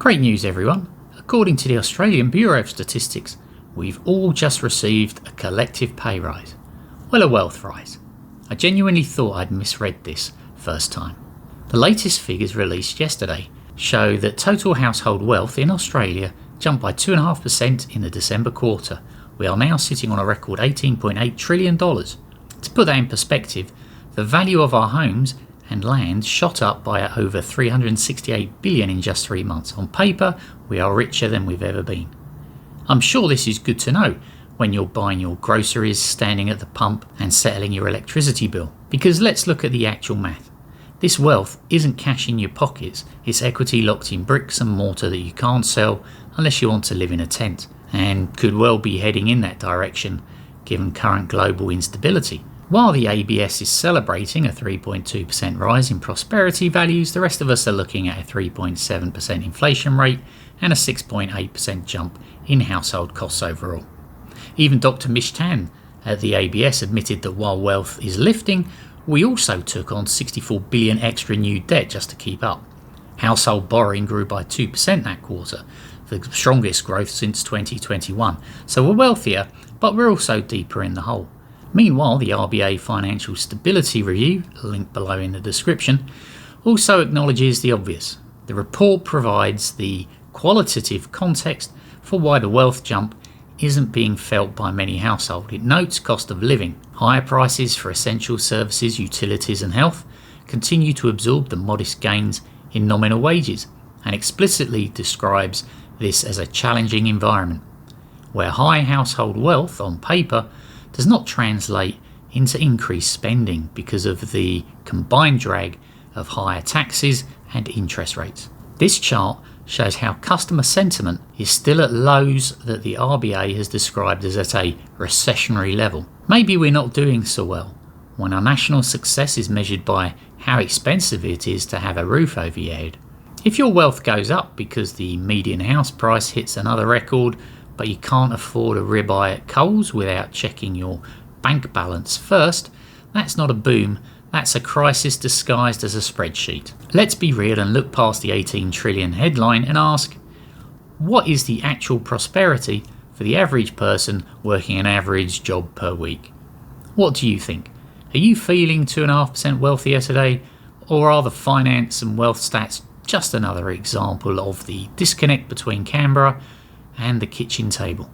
Great news everyone. According to the Australian Bureau of Statistics, we've all just received a collective pay rise. Well, a wealth rise. I genuinely thought I'd misread this first time. The latest figures released yesterday show that total household wealth in Australia jumped by 2.5% in the December quarter. We are now sitting on a record $18.8 trillion. To put that in perspective, the value of our homes and land shot up by over 368 billion in just 3 months. On paper, we are richer than we've ever been. I'm sure this is good to know when you're buying your groceries, standing at the pump and settling your electricity bill. Because let's look at the actual math. This wealth isn't cash in your pockets, it's equity locked in bricks and mortar that you can't sell unless you want to live in a tent, and could well be heading in that direction given current global instability. While the ABS is celebrating a 3.2% rise in prosperity values, the rest of us are looking at a 3.7% inflation rate and a 6.8% jump in household costs overall. Even Dr. Mish Tan at the ABS admitted that while wealth is lifting, we also took on 64 billion extra new debt just to keep up. Household borrowing grew by 2% that quarter, the strongest growth since 2021. So we're wealthier, but we're also deeper in the hole. Meanwhile, the RBA Financial Stability Review, linked below in the description, also acknowledges the obvious. The report provides the qualitative context for why the wealth jump isn't being felt by many households. It notes cost of living. Higher prices for essential services, utilities and health continue to absorb the modest gains in nominal wages, and explicitly describes this as a challenging environment, where high household wealth on paper does not translate into increased spending because of the combined drag of higher taxes and interest rates. This chart shows how customer sentiment is still at lows that the RBA has described as at a recessionary level. Maybe we're not doing so well when our national success is measured by how expensive it is to have a roof over your head. If your wealth goes up because the median house price hits another record, but you can't afford a ribeye at Coles without checking your bank balance first, that's not a boom, that's a crisis disguised as a spreadsheet. Let's be real and look past the 18 trillion headline and ask, what is the actual prosperity for the average person working an average job per week? What do you think? Are you feeling 2.5% wealthier today, or are the finance and wealth stats just another example of the disconnect between Canberra and the kitchen table?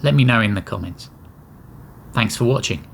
Let me know in the comments. Thanks for watching.